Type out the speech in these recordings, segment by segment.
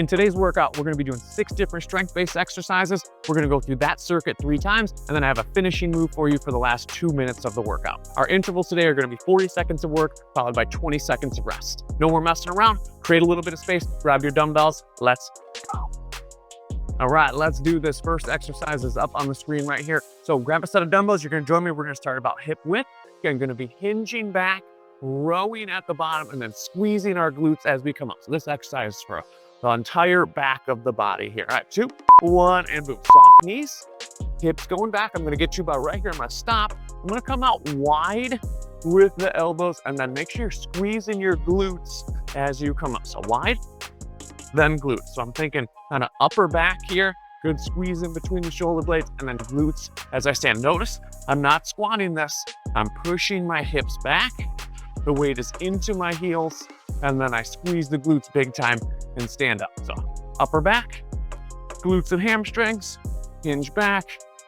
In today's workout, we're gonna be doing 6 different strength-based exercises. We're gonna go through that circuit 3 times, and then I have a finishing move for you for the last 2 minutes of the workout. Our intervals today are gonna be 40 seconds of work, followed by 20 seconds of rest. No more messing around, create a little bit of space, grab your dumbbells, let's go. All right, let's do this. First exercise is up on the screen right here. So grab a set of dumbbells, you're gonna join me. We're gonna start about hip width. Again, gonna be hinging back, rowing at the bottom, and then squeezing our glutes as we come up. So this exercise is for the entire back of the body here. All right, 2, 1, and boom. Soft knees, hips going back. I'm gonna get you about right here. I'm gonna stop. I'm gonna come out wide with the elbows, and then make sure you're squeezing your glutes as you come up. So wide, then glutes. So I'm thinking kind of upper back here, good squeeze in between the shoulder blades, and then glutes as I stand. Notice I'm not squatting this. I'm pushing my hips back. The weight is into my heels, and then I squeeze the glutes big time and stand up. So upper back, glutes and hamstrings, hinge back,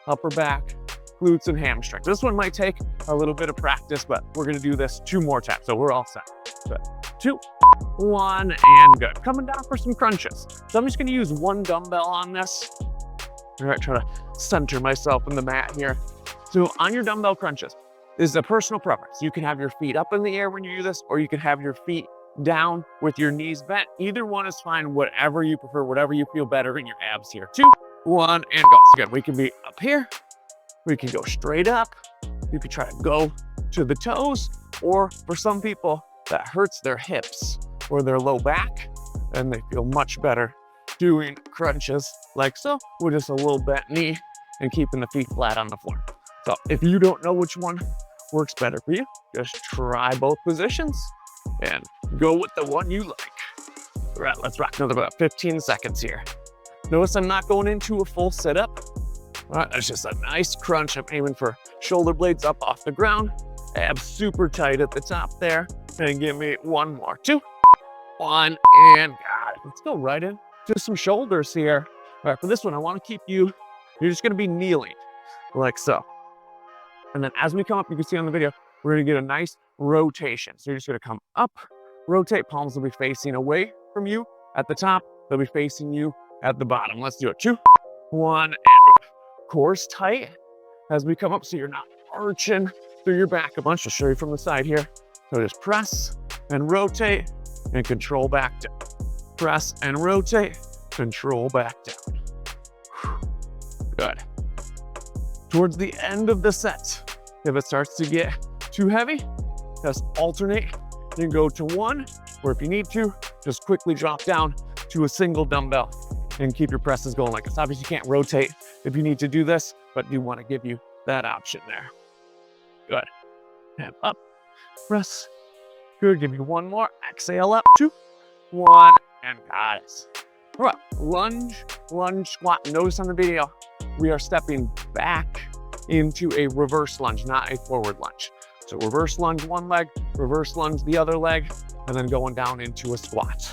upper back, glutes and hamstrings. This one might take a little bit of practice, but we're gonna do this 2 more times. So we're all set. Good. 2, 1, and good. Coming down for some crunches. So I'm just gonna use 1 dumbbell on this. All right, try to center myself in the mat here. So on your dumbbell crunches, this is a personal preference. You can have your feet up in the air when you do this, or you can have your feet down with your knees bent. Either one is fine, whatever you prefer, whatever you feel better in your abs here. 2, 1, and go. So good. We can be up here. We can go straight up. You can try to go to the toes, or for some people, that hurts their hips or their low back, and they feel much better doing crunches like so, with just a little bent knee and keeping the feet flat on the floor. So if you don't know which one works better for you, just try both positions and go with the one you like. All right, let's rock another about 15 seconds here. Notice I'm not going into a full sit-up. All right, that's just a nice crunch. I'm aiming for shoulder blades up off the ground, abs super tight at the top there, and give me 1 more. 2, 1, and got it. Let's go right in to some shoulders here. All right, for this one, I want to keep you're just gonna be kneeling like so. And then as we come up, you can see on the video, we're gonna get a nice rotation. So you're just gonna come up, rotate, palms will be facing away from you at the top. They'll be facing you at the bottom. Let's do it. 2, 1, and core's tight as we come up, so you're not arching through your back a bunch. I'll show you from the side here. So just press and rotate and control back down. Press and rotate, control back down. Good. Towards the end of the set, if it starts to get too heavy, just alternate and go to 1, or if you need to, just quickly drop down to a single dumbbell and keep your presses going like this. Obviously, you can't rotate if you need to do this, but do want to give you that option there. Good. And up, press. Good, give me 1 more. Exhale up, 2, 1, and got it. All right, lunge, squat. Notice on the video, we are stepping back into a reverse lunge, not a forward lunge. So reverse lunge 1 leg, reverse lunge the other leg, and then going down into a squat.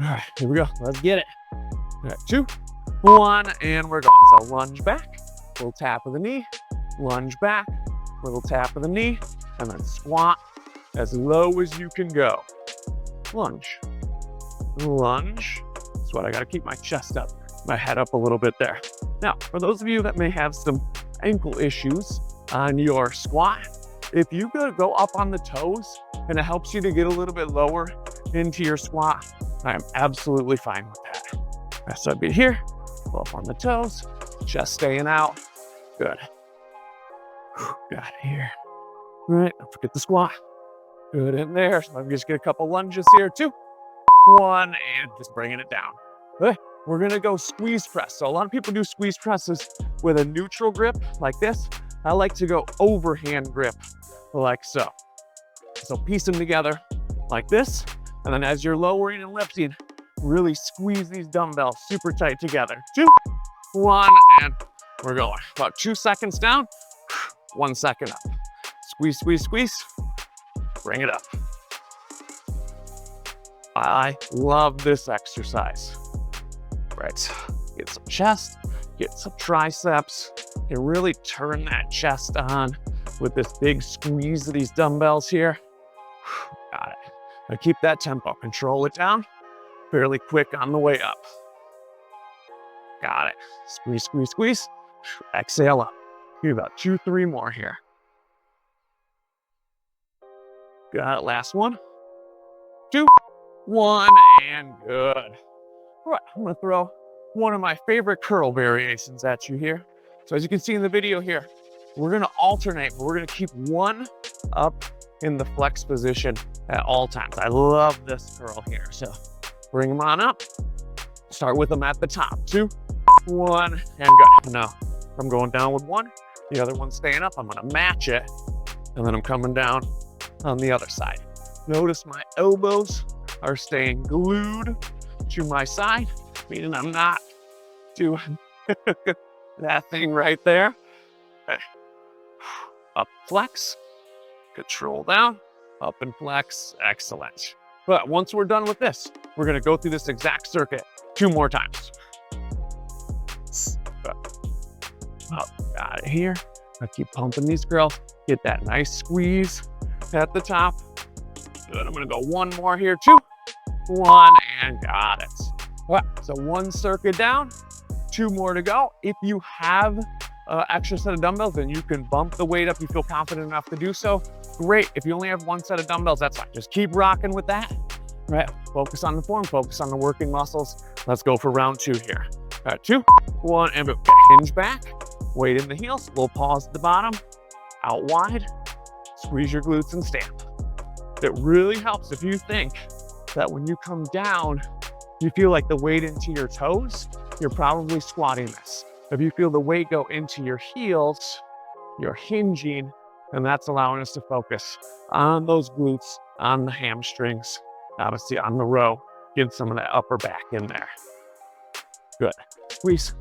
All right, here we go. Let's get it. All right, 2, 1, and we're going. So lunge back, little tap of the knee, lunge back, little tap of the knee, and then squat as low as you can go. Lunge, lunge. Squat. I gotta keep my chest up, my head up a little bit there. Now, for those of you that may have some ankle issues on your squat, if you go up on the toes and it helps you to get a little bit lower into your squat, I am absolutely fine with that. So I'd be here, go up on the toes, chest staying out. Good. Got it here. All right, don't forget the squat. Good in there. So I'm just get a couple lunges here. 2, 1, and just bringing it down. Okay, we're gonna go squeeze press. So a lot of people do squeeze presses with a neutral grip like this. I like to go overhand grip like so. So piece them together like this. And then as you're lowering and lifting, really squeeze these dumbbells super tight together. 2, 1, and we're going. About 2 seconds down, 1 second up. Squeeze, squeeze, squeeze. Bring it up. I love this exercise. Right, get some chest, get some triceps, and really turn that chest on with this big squeeze of these dumbbells here. Got it. Now keep that tempo, control it down. fairly quick on the way up. Got it. Squeeze, squeeze, squeeze. Exhale up. Do about 2, 3 more here. Got it. Last one. 2, 1, and good. All right, I'm gonna throw one of my favorite curl variations at you here. So as you can see in the video here, we're gonna alternate, but we're gonna keep one up in the flex position at all times. I love this curl here. So bring them on up. Start with them at the top. 2, 1, and good. Now, I'm going down with one, the other one's staying up. I'm gonna match it, and then I'm coming down on the other side. Notice my elbows are staying glued to my side, meaning I'm not doing that thing right there. Okay. Up, flex, control down, up and flex, excellent. But once we're done with this, we're gonna go through this exact circuit 2 more times. Up, got it here. I keep pumping these curls, get that nice squeeze at the top. Good, I'm gonna go 1 more here, 2, 1, and got it. All right, so 1 circuit down, 2 more to go. If you have extra set of dumbbells, then you can bump the weight up. You feel confident enough to do so. Great. If you only have 1 set of dumbbells, that's fine. Just keep rocking with that. All right, focus on the form, focus on the working muscles. Let's go for round 2 here. All right, 2, 1, and boom. Hinge back, weight in the heels, little pause at the bottom, out wide, squeeze your glutes and stamp. It really helps if you think that when you come down, you feel like the weight into your toes, you're probably squatting this. If you feel the weight go into your heels, you're hinging, and that's allowing us to focus on those glutes, on the hamstrings, obviously on the row, get some of that upper back in there. Good. Squeeze.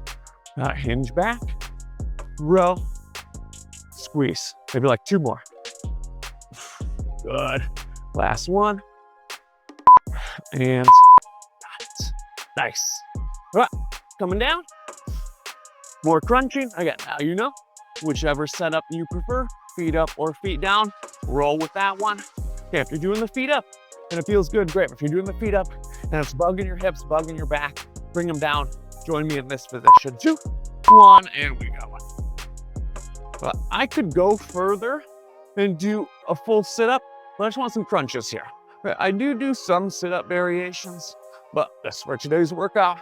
Hinge back, row, squeeze. Maybe like 2 more. Good. Last one. And got it. Nice. All right, coming down. More crunching. Again, now you know, whichever setup you prefer, feet up or feet down, roll with that one. Okay, if you're doing the feet up and it feels good, great. If you're doing the feet up and it's bugging your hips, bugging your back, bring them down. Join me in this position. 2, 1, and we go. But I could go further and do a full sit-up, but I just want some crunches here. I do some sit-up variations, but this for today's workout,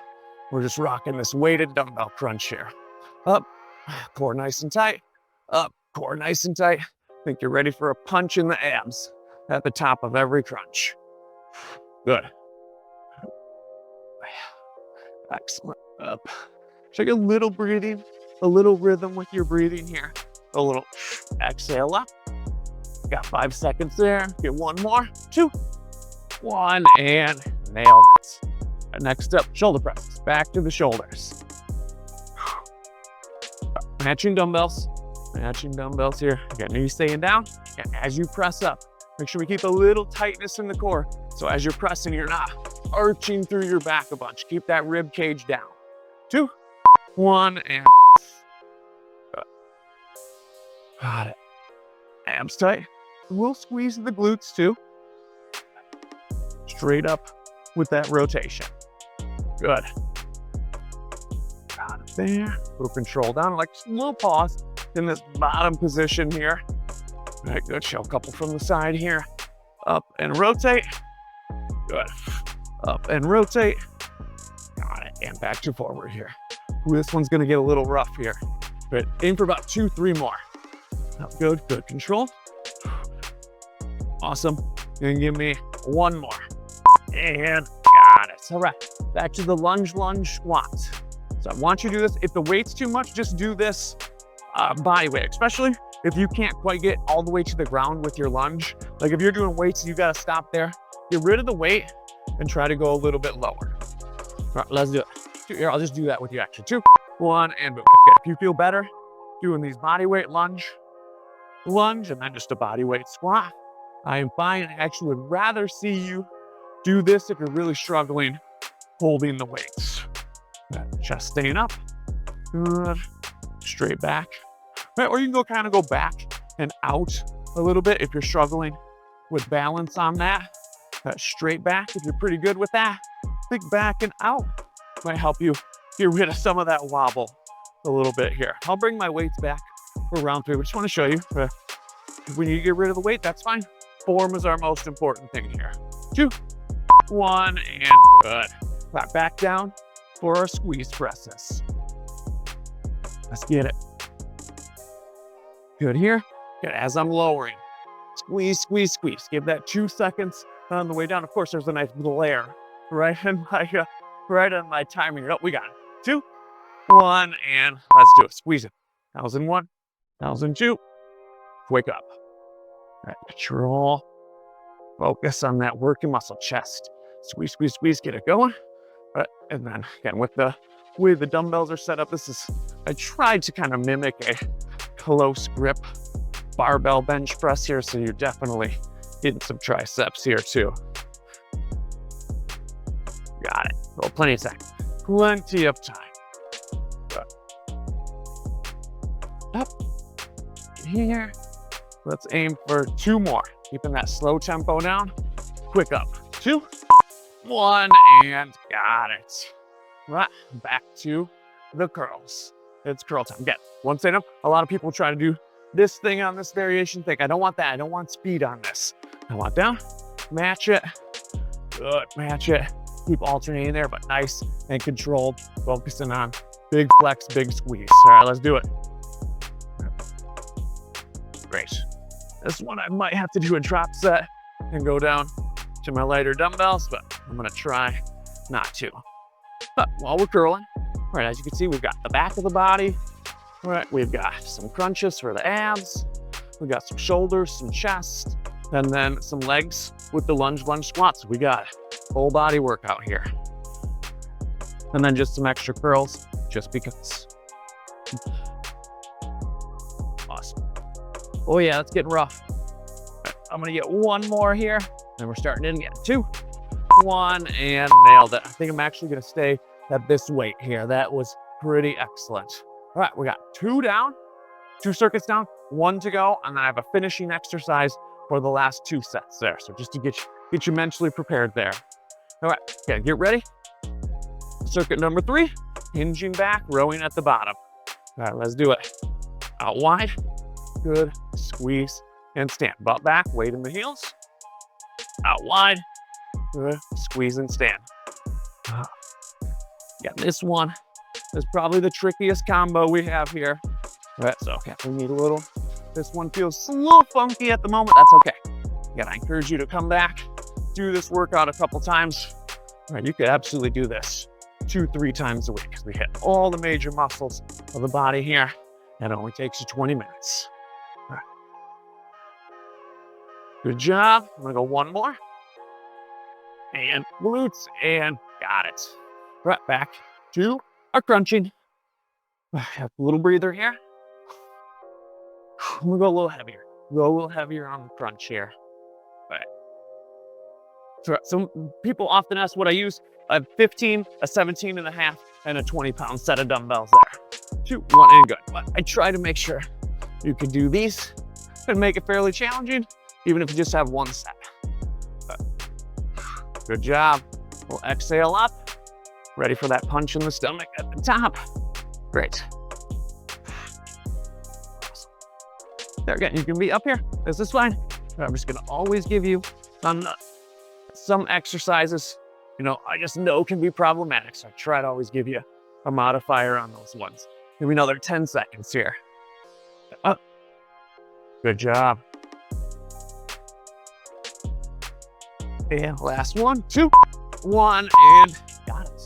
we're just rocking this weighted dumbbell crunch here. Up, core nice and tight. Up, core nice and tight. I think you're ready for a punch in the abs at the top of every crunch. Good. Excellent. Up. Take a little breathing, a little rhythm with your breathing here. A little exhale up. Got 5 seconds there. Get 1 more. 2, 1, and nailed it. Next up, shoulder presses. Back to the shoulders. Matching dumbbells. Matching dumbbells here. Again, knees staying down. And as you press up, make sure we keep a little tightness in the core. So as you're pressing, you're not arching through your back a bunch. Keep that rib cage down. 2, 1, and got it. Abs tight. We'll squeeze the glutes too. Straight up with that rotation. Good. Got it there. Little control down. Like just a little pause in this bottom position here. All right, good. Show a couple from the side here. Up and rotate. Good. Up and rotate. Got it. And back to forward here. Ooh, this one's gonna get a little rough here, but aim for about 2, 3 more. Good, good control. Awesome. And give me 1 more. And got it. All right, back to the lunge squat. So I want you to do this. If the weight's too much, just do this body weight, especially if you can't quite get all the way to the ground with your lunge. Like if you're doing weights, you gotta stop there. Get rid of the weight and try to go a little bit lower. All right, let's do it. Here, I'll just do that with you actually. 2, 1, and boom. Okay, if you feel better doing these body weight lunge, and then just a body weight squat, I am fine. I actually would rather see you do this if you're really struggling holding the weights. Chest staying up. Good. Straight back. Right, or you can kind of go back and out a little bit if you're struggling with balance on that. Straight back if you're pretty good with that. think backing out might help you get rid of some of that wobble a little bit here. I'll bring my weights back for round 3. We just want to show you when you get rid of the weight, that's fine. Form is our most important thing here. 2, 1, and good. Back down for our squeeze presses. Let's get it. Good here. Good. As I'm lowering, squeeze, squeeze, squeeze. Give that 2 seconds on the way down. Of course, there's a nice glare right in my timing. Oh, we got it. 2, 1, and let's do it. Squeeze it. 1001, 1002. Wake up. All right, control. Focus on that working muscle, chest. Squeeze, squeeze, squeeze. Get it going. All right, and then again, with the way the dumbbells are set up, I tried to kind of mimic a close grip barbell bench press here, so you're definitely getting some triceps here too. Got it. Oh, plenty of time. Plenty of time. Good. Up. Here. Let's aim for 2 more. Keeping that slow tempo down. Quick up. 2, 1, and got it. Right, back to the curls. It's curl time. Again, one stand up. A lot of people try to do this thing on this variation. Think, I don't want that. I don't want speed on this. I want down, match it. Good, match it. Keep alternating there, but nice and controlled. Focusing on big flex, big squeeze. All right, let's do it. Great. This one I might have to do a drop set and go down to my lighter dumbbells, but I'm gonna try not to. But while we're curling, all right, as you can see, we've got the back of the body. All right, we've got some crunches for the abs. We've got some shoulders, some chest, and then some legs with the lunge squats. We got full body workout here. And then just some extra curls, just because. Awesome. Oh yeah, it's getting rough. Right, I'm gonna get 1 more here, and we're starting in again. 2, 1, and nailed it. I think I'm actually gonna stay at this weight here. That was pretty excellent. All right, we got 2 down, 2 circuits down, 1 to go, and then I have a finishing exercise for the last 2 sets there. So just to get you mentally prepared there. All right, okay, get ready. Circuit number 3, hinging back, rowing at the bottom. All right, let's do it. Out wide, good, squeeze, and stand. Butt back, weight in the heels. Out wide, good, squeeze and stand. Yeah, this one is probably the trickiest combo we have here. All right, so okay, we need a little, this one feels a little funky at the moment. That's okay. Again, I encourage you to come back, do this workout a couple times. All right, you could absolutely do this 2-3 times a week because we hit all the major muscles of the body here. And it only takes you 20 minutes. All right. Good job. I'm gonna go 1 more. And glutes, and got it. Right, back to our crunching. Have a little breather here. I'm gonna go a little heavier. Go a little heavier on the crunch here. All right. So some people often ask what I use. I have 15, a 17 and a half, and a 20-pound set of dumbbells there. 2, 1, and good. But I try to make sure you can do these and make it fairly challenging, even if you just have 1 set. But good job. We'll exhale up. Ready for that punch in the stomach at the top. Great. Awesome. There again, you can be up here. This is fine. I'm just gonna always give you some exercises, you know, I just know can be problematic. So I try to always give you a modifier on those ones. Maybe another 10 seconds here. Up. Good job. And last 1, 2, 1, and got it.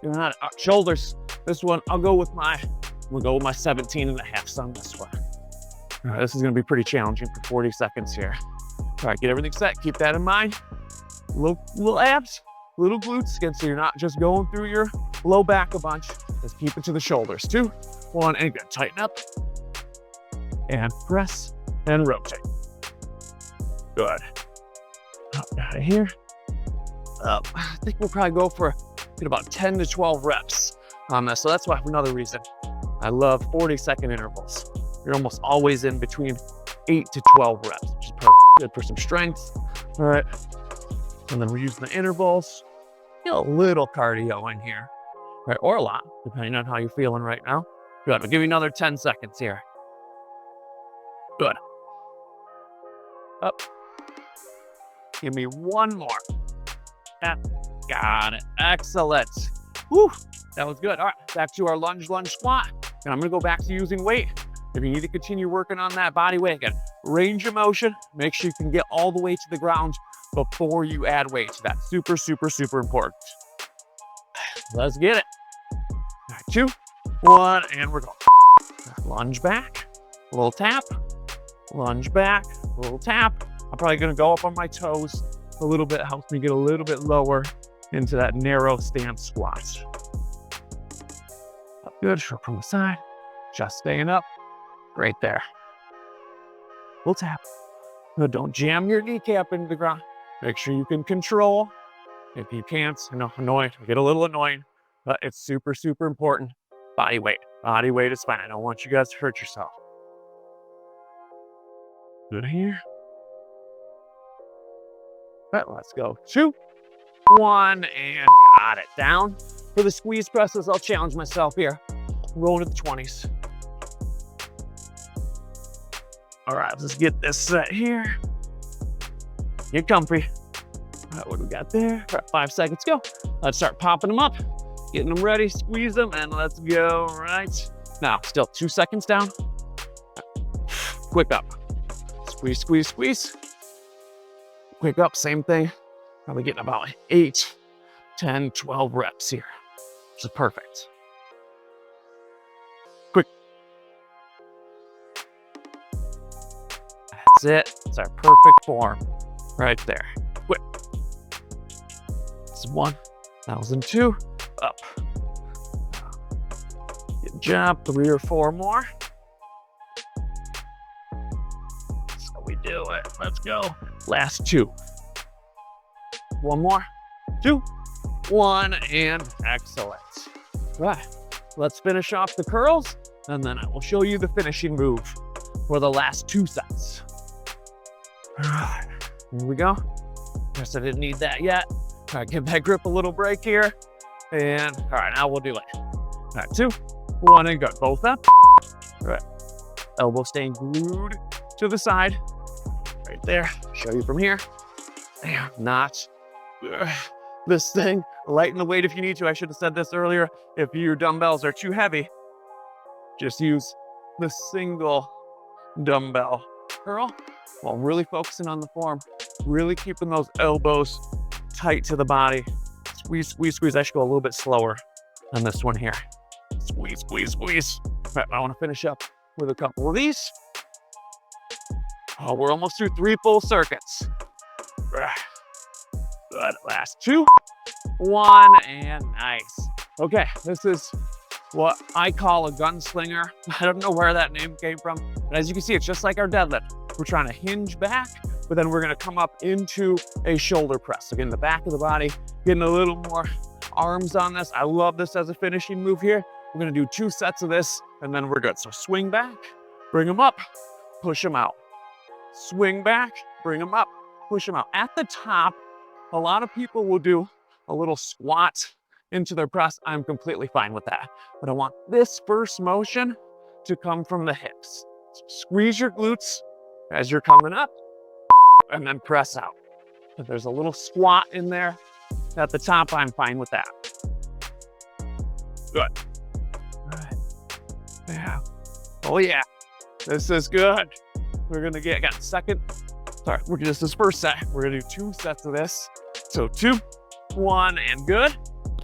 Doing that. Shoulders. This one, we'll go with my 17 and a half on this one. All right, this is gonna be pretty challenging for 40 seconds here. All right, get everything set. Keep that in mind. Little abs, little glutes, again, so you're not just going through your low back a bunch. Just keep it to the shoulders. 2, 1, and good. Tighten up. And press and rotate. Good. Up out of here. Up. I think we'll probably go for about 10 to 12 reps on this. So that's why, another reason I love 40-second intervals. You're almost always in between 8 to 12 reps, which is perfect. Good for some strength. All right. And then we're using the intervals Get a little cardio in here, right? Or a lot, depending on how you're feeling right now. Good. I'll give you another 10 seconds here. Good. Up. Give me one more. Got it. Excellent. Whew. That was good. All right, back to our lunge squat. And I'm gonna go back to using weight. If you need to continue working on that body weight, again, range of motion, make sure you can get all the way to the ground before you add weight. That's super, super, super important. Let's get it. All right, 2, 1, and we're going. Lunge back, little tap, lunge back, little tap. I'm probably gonna go up on my toes a little bit, helps me get a little bit lower into that narrow stance squat. Up good, short from the side, just staying up, right there. Little tap. No, don't jam your kneecap into the ground. Make sure you can control. If you can't, get a little annoying, but it's super, super important. Body weight. Body weight is fine. I don't want you guys to hurt yourself. Good here. All right, let's go. 2, 1, and got it. Down. For the squeeze presses, I'll challenge myself here. Rolling to the 20s. All right, let's get this set here. Get comfy. All right, what do we got there? All right, 5 seconds, go. Let's start popping them up, getting them ready, squeeze them, and let's go right now. Still 2 seconds down. Quick up. Squeeze, squeeze, squeeze. Quick up, same thing. Probably getting about 8, 10, 12 reps here. This is perfect. Quick. That's it. It's our perfect form right there. Quick. This is 1. That was in 2. Up. Good job. 3 or 4 more. That's how we do it. Let's go. Last 2. 1 more. 2, 1, and excellent. Right. Let's finish off the curls, and then I will show you the finishing move for the last 2 sets. All right. Here we go. Guess I didn't need that yet. All right, give that grip a little break here. And all right, now we'll do it. All right, 2, 1, and go. Both up. All right. Elbow staying glued to the side. Right there. Show you from here. Damn, not this thing. Lighten the weight if you need to. I should have said this earlier. If your dumbbells are too heavy, just use the single dumbbell curl while really focusing on the form. Really keeping those elbows tight to the body. Squeeze, squeeze, squeeze. I should go a little bit slower on this one here. Squeeze, squeeze, squeeze. All right, I want to finish up with a couple of these. Oh, we're almost through 3 full circuits. Good. Last 2, 1, and nice. Okay, this is what I call a gunslinger. I don't know where that name came from, but as you can see, it's just like our deadlift. We're trying to hinge back, but then we're gonna come up into a shoulder press. Again, the back of the body, getting a little more arms on this. I love this as a finishing move here. We're gonna do 2 sets of this, and then we're good. So swing back, bring them up, push them out. Swing back, bring them up, push them out. At the top, a lot of people will do a little squat into their press. I'm completely fine with that. But I want this first motion to come from the hips. So squeeze your glutes as you're coming up, and then press out. If there's a little squat in there at the top, I'm fine with that. Good. All right. Yeah. Oh yeah, this is good. We're gonna got this is first set. We're gonna do 2 sets of this. So 2, 1, and good.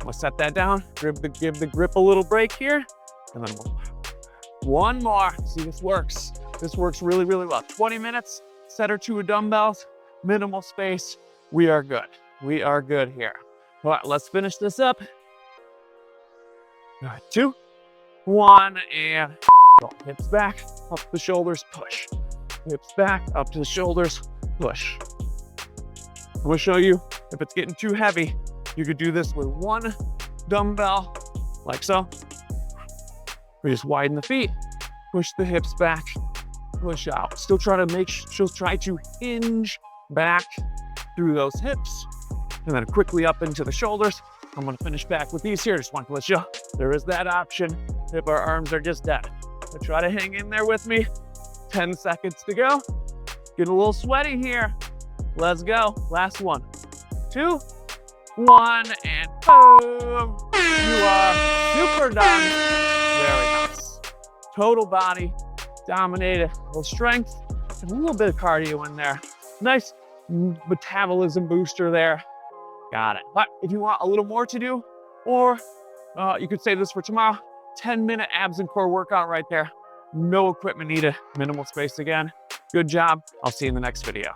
We'll set that down. Give the grip a little break here. And then 1 more. See, this works. This works really, really well. 20 minutes, set or 2 of dumbbells, minimal space. We are good. We are good here. All right, let's finish this up. All right, 2, 1, and go. Hips back, up the shoulders, push. Hips back, up to the shoulders, push. I'm gonna show you, if it's getting too heavy, you could do this with 1 dumbbell, like so. We just widen the feet, push the hips back, push out. Still try to hinge back through those hips, and then quickly up into the shoulders. I'm gonna finish back with these here. Just want to let you know, there is that option if our arms are just dead. So try to hang in there with me. 10 seconds to go. Get a little sweaty here. Let's go. Last one, 2, 1, and boom. You are super done. Very nice. Total body dominated. A little strength and a little bit of cardio in there. Nice metabolism booster there. Got it. But if you want a little more to do, or you could save this for tomorrow, 10-minute abs and core workout right there. No equipment needed, minimal space again. Good job. I'll see you in the next video.